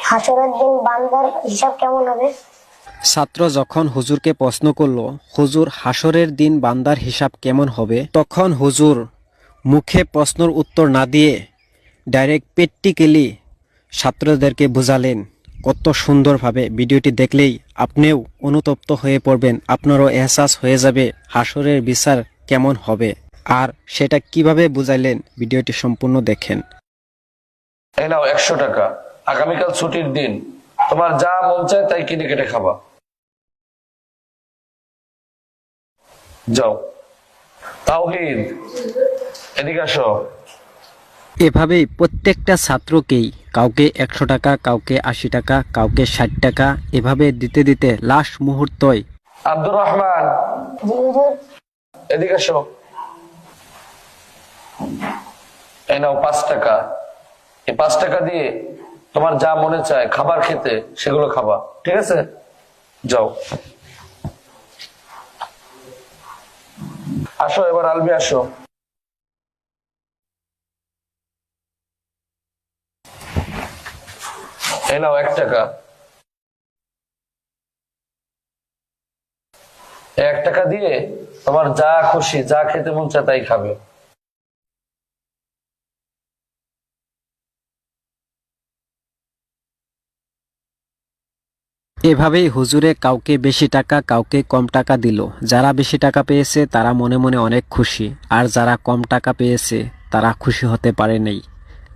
হাসরের দিন বান্দার হিসাব কেমন হবে? ছাত্র যখন হুজুরকে প্রশ্ন করলো, হুজুর হাসরের দিন বান্দার হিসাব কেমন হবে, তখন হুজুর মুখে প্রশ্নের উত্তর না দিয়ে ডাইরেক্ট প্র্যাকটিক্যালি ছাত্রদেরকে বোঝালেন। কত সুন্দরভাবে ভিডিওটি দেখলেই আপনিও অনুতপ্ত হয়ে পড়বেন, আপনারও এহসাস হয়ে যাবে হাসরের বিচার কেমন হবে। আর সেটা কিভাবে বুঝাইলেন ভিডিওটি সম্পূর্ণ দেখেন। এই নাও 100 টাকা, আগামীকাল ছুটির দিন, তোমার যা মন চায় তাই কিনে কেটে খাবা। যাও। তাওহীদ, এদিকে আসো। এভাবেই প্রত্যেকটা ছাত্রকেই কাউকে 100 টাকা, কাউকে 80 টাকা, কাউকে 60 টাকা এভাবে দিতে দিতে লাস্ট মুহূর্তয় আব্দুর রহমান, জি হুজুর। এদিকে আসো। এই নাও 5 টাকা। এই 5 টাকা দিয়ে তোমার যা মনে চায় খাবার খেতে সেগুলো খাবা, ঠিক আছে? যাও। আসো এবার আলবি আসো। এই নাও 1 টাকা। 1 টাকা দিয়ে তোমার যা খুশি, যা খেতে মন চায় তাই খাবে। এভাবেই হুজুরে কাউকে বেশি টাকা, কাউকে কম টাকা দিল। যারা বেশি টাকা পেয়েছে তারা মনে মনে অনেক খুশি, আর যারা কম টাকা পেয়েছে তারা খুশি হতে পারে নাই।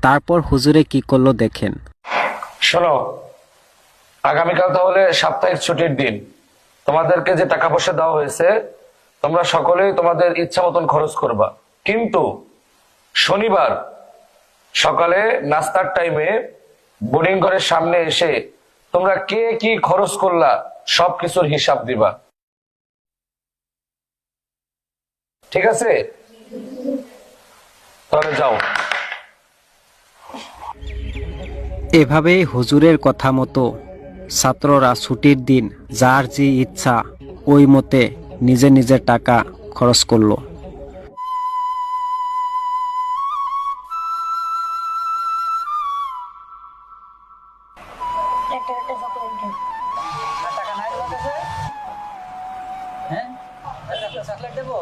তারপর হুজুরে কি করলো দেখেন। শোনো, আগামীকাল তাহলে সাপ্তাহিক ছুটির দিন, তোমাদেরকে যে টাকা পয়সা দেওয়া হয়েছে তোমরা সকলেই তোমাদের ইচ্ছা মতন খরচ করবা, কিন্তু শনিবার সকালে নাস্তার টাইমে বোর্ডিং ঘরের সামনে এসে তোমরা কে কি খরচ করলা সবকিছুর হিসাব দিবা, ঠিক আছে? তাহলে যাও। এভাবেই হুজুরের কথা মতো ছাত্ররা ছুটির দিন যার যে ইচ্ছা ওই মতে নিজের নিজের টাকা খরচ করলো। একটা চকলেট দিন। টাকা নাই তোমার কাছে? হ্যাঁ, একটা চকলেট দেবো?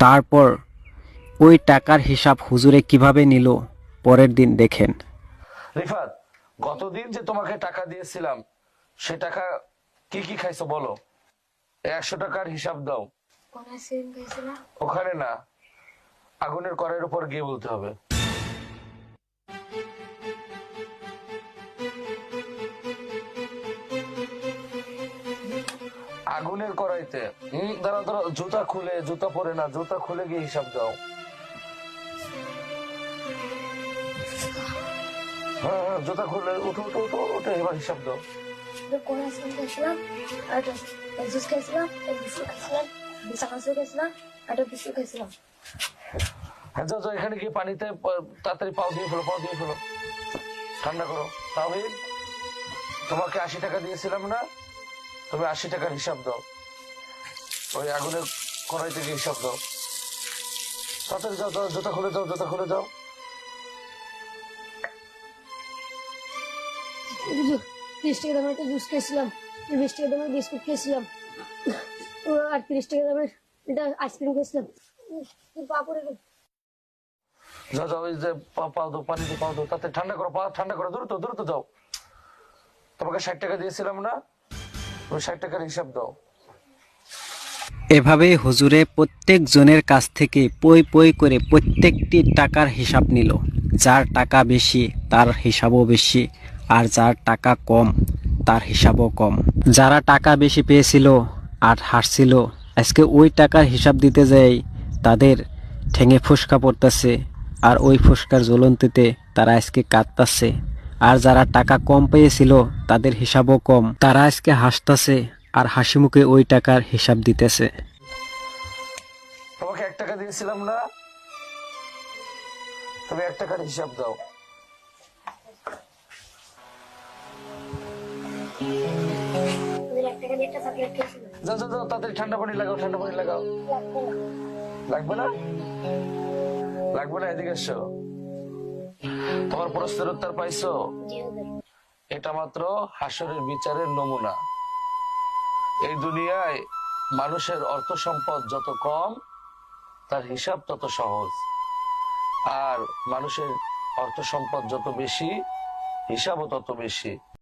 তারপর ওই টাকার হিসাব হুজুরে কিভাবে নিল পরের দিন দেখেন। রিফাত, গতদিন যে তোমাকে টাকা দিয়েছিলাম সে টাকা কি কি খাইছো বলো? 100 টাকার হিসাব দাও। কোন আইসক্রিম খাইছিলা? ওখানে না, আগুনের কড়াইয়ের উপর গিয়ে বলতে হবে। আগুনের কড়াইতে। দাঁড়া দাঁড়া, জুতা খুলে, জুতা পরে না, জুতা খুলে গিয়ে হিসাব দাও। হ্যাঁ হ্যাঁ, জুতা খুলে উঠো উঠো উঠো উঠে এবার হিসাব দাও। কোন আইসক্রিম খাইছিলাম? আর জুস খাইছিলাম, বিস্কুট খাইছিলাম, বিস্কুট খাইছিলাম, আর বিস্কুট খাইছিলাম। হ্যাঁ যাও যাও, এখানে গিয়ে পানিতে তাড়াতাড়ি পাও দিয়ে ফেলো, পাও দিয়ে ফেলো, ঠান্ডা করো। তাওহীদ, তোমাকে 80 টাকা দিয়েছিলাম না, তুমি 80 টাকার হিসাব দাও। ওই আগুনের কড়াই থেকে হিসাব দাও। তাড়াতাড়ি যাও, যাও, জুতা খুলে যাও, জুতা খুলে যাও। 30 টাকা দামের একটা জুস খেয়েছিলাম, 20 টাকা দামের বিস্কুট খেয়েছিলাম, আর 30 টাকা দামের একটা আইসক্রিম খেয়েছিলাম। পাপড়ে যাও যাও, ওই যে পাও দাও, পানিতে পাও দাও, তাতে ঠান্ডা করো, পা ঠান্ডা করো, দ্রুত দ্রুত যাও। তোমাকে 60 টাকা দিয়েছিলাম না, তুমি 60 টাকার হিসাব দাও। এভাবে হুজুরে প্রত্যেক জনের কাছ থেকে পই পই করে প্রত্যেকটি টাকার হিসাব নিল। যার টাকা বেশি তার হিসাবও বেশি, আর যার টাকা কম তার হিসাবও কম। যারা টাকা বেশি পেয়েছিল আর হারছিল, আজকে ওই টাকার হিসাব দিতে যাই তাদের ঠেঙে ফুসকা পড়তেছে, আর ওই ফুসকার জ্বলন্তিতে তারা আজকে কাঁদতেছে। আর যারা টাকা কম পেয়েছিল তাদের হিসাবও কম, তারা আজকে হাসতেছে আর হাসি মুখে ওই টাকার হিসাব দিতেছে। তোমাকে 1 টাকা দিয়েছিলাম না, তুমি 1 টাকার হিসাব দাও। ওদের 1 টাকা দিয়ে একটা চকলেট খেয়েছিলাম। যাও যাও যাও, তাড়াতাড়ি ঠান্ডা পানি লাগাও, ঠান্ডা পানি লাগাও। লাগবে না। লাগবে না? লাগবে না, এদিকে এসো। তোমার প্রশ্নের উত্তর পাইছো? জি হুজুর। এটা মাত্র হাসরের বিচারের নমুনা। এই দুনিয়ায় মানুষের অর্থ সম্পদ যত কম, তার হিসাব তত সহজ। আর মানুষের অর্থ সম্পদ যত বেশি, হিসাবও তত বেশি।